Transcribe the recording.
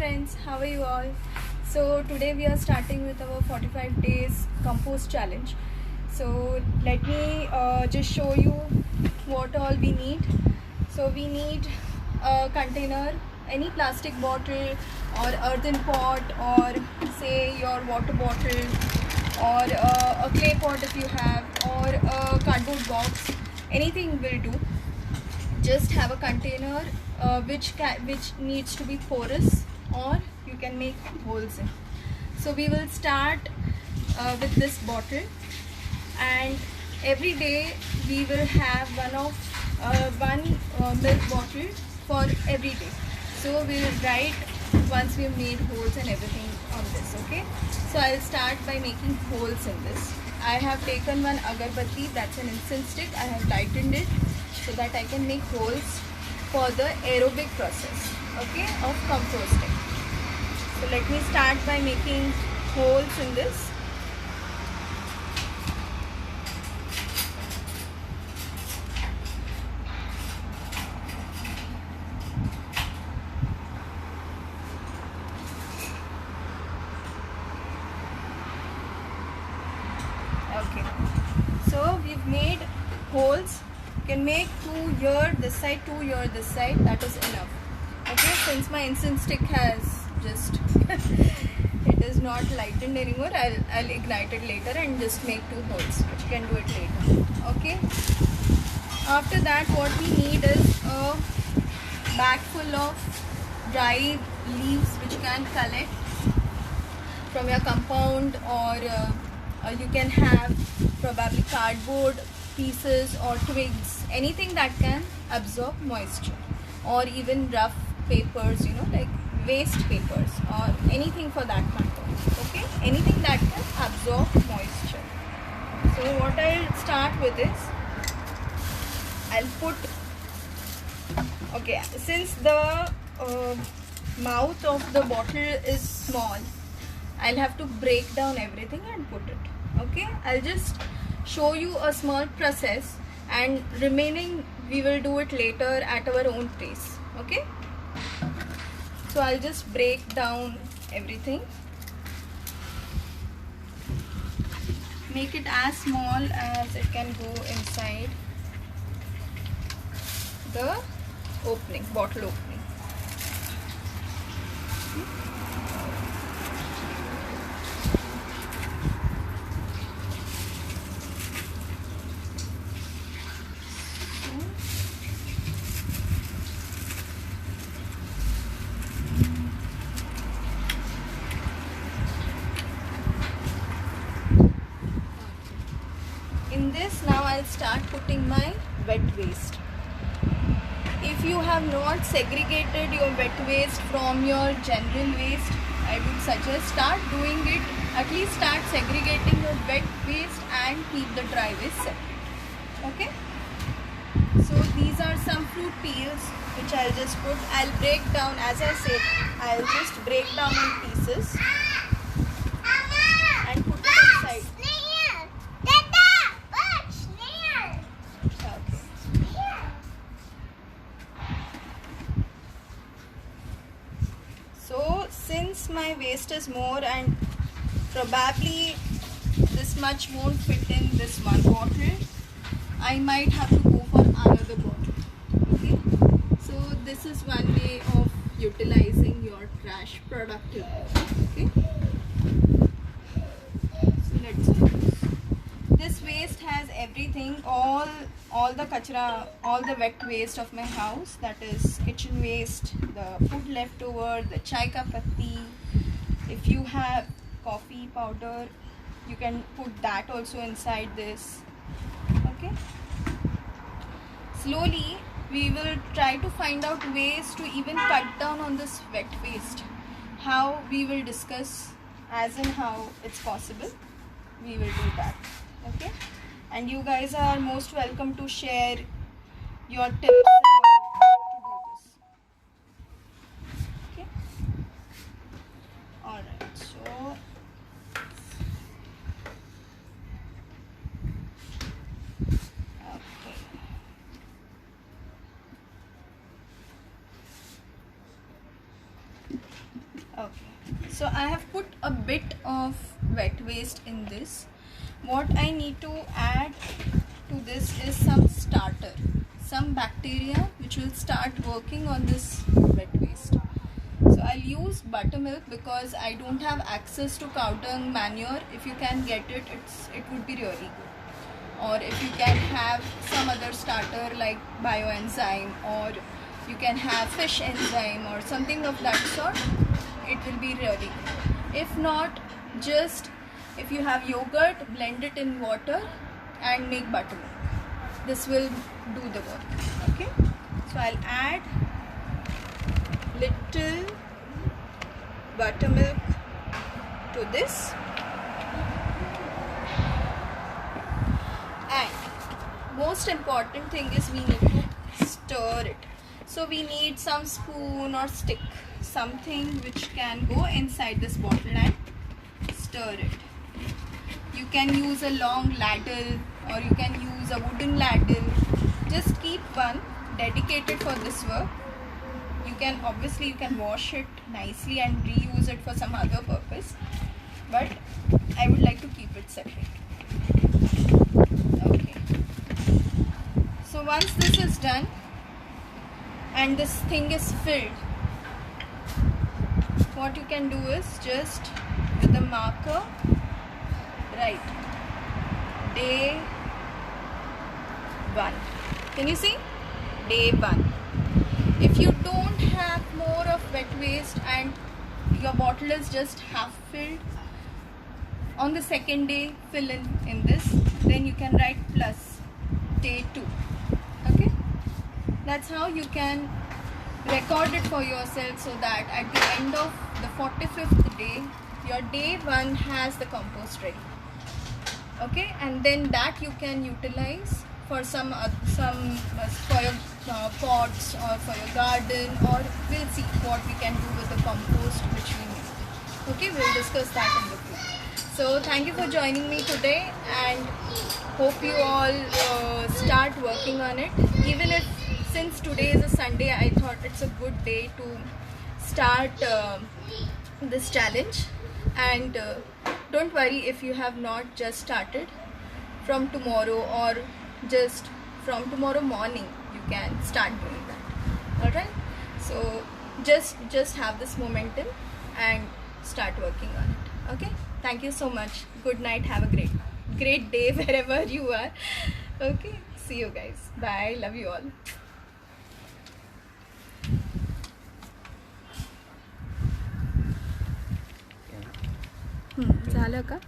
friends, how are you all? So today we are starting with our 45 days compost challenge. So let me just show you what all we need. So we need a container, any plastic bottle or earthen pot, or say your water bottle, or a clay pot if you have, or a cardboard box. Anything will do. Just have a container which needs to be porous, or you can make holes in. So we will start with this bottle, and every day we will have one milk bottle for every day. So we will write once we've made holes and everything on this. Okay, so I'll start by making holes in this. I have taken one agarbatti, that's an incense stick. I have lightened it so that I can make holes for the aerobic process, okay, of composting. So let me start by making holes in this. Okay, so we've made holes. You can make 2 here this side, 2 here this side, that is enough. Okay, since my incense stick has just it is not lightened anymore, I'll ignite it later and just make 2 holes, but you can do it later. Okay, after that what we need is a bag full of dry leaves which you can collect from your compound, or you can have probably cardboard pieces or twigs, anything that can absorb moisture, or even rough papers, like waste papers, or anything for that matter. Okay, anything that can absorb moisture. So what I'll start with is, I'll put, okay, since the mouth of the bottle is small, I'll have to break down everything and put it. Okay, I'll just show you a small process, and remaining we will do it later at our own pace. Okay, so I'll just break down everything, make it as small as it can go inside the opening, bottle opening. In this, now I'll start putting my wet waste. If you have not segregated your wet waste from your general waste, I would suggest start doing it. At least start segregating your wet waste and keep the dry waste separate. Okay, so these are some fruit peels which I'll just put. I'll break down, as I said, I'll just break down in pieces and put it inside. So since my waste is more, and probably this much won't fit in this one bottle, I might have to go for another bottle. Okay, so this is one way of utilizing your trash productively. Okay, so let's do this. This waste has everything, all the kachra, all the wet waste of my house, that is kitchen waste, the food leftover, the chai ka patti. If you have coffee powder, you can put that also inside this. Okay, slowly we will try to find out ways to even cut down on this wet waste. How we will discuss, as in how it's possible, we will do that. Okay, and you guys are most welcome to share your tips to do this. Okay, alright, so okay, Okay, so I have put a bit of wet waste in this. What I need to add to this is some starter, some bacteria which will start working on this wet waste. So I'll use buttermilk because I don't have access to cow dung manure. If you can get it, it would be really good. Or if you can have some other starter like bioenzyme, or you can have fish enzyme or something of that sort, it will be really good. If not, just if you have yogurt, blend it in water and make buttermilk. This will do the work. Okay, so I'll add little buttermilk to this, and most important thing is we need to stir it. So we need some spoon or stick, something which can go inside this bottle and stir it. You can use a long ladle or you can use a wooden ladle. Just keep one dedicated for this work. You can wash it nicely and reuse it for some other purpose, but I would like to keep it separate. Okay, so once this is done and this thing is filled, what you can do is just with a marker write day 1. Can you see? Day 1. If you don't have more of wet waste and your bottle is just half filled, on the second day fill in this, then you can write plus day 2. Okay, that's how you can record it for yourself, so that at the end of the 45th day your day 1 has the compost ready. Okay, and then that you can utilize for some for your pots or for your garden, or we'll see what we can do with the compost which we need. Okay, we'll discuss that in the group. So thank you for joining me today, and hope you all start working on it. Even if, since today is a Sunday, I thought it's a good day to start this challenge. And don't worry if you have not just started. From tomorrow or just from tomorrow morning you can start doing that. Alright, so just have this momentum and start working on it. Okay, thank you so much. Good night. Have a great day wherever you are. Okay, see you guys. Bye. Love you all. झालं का?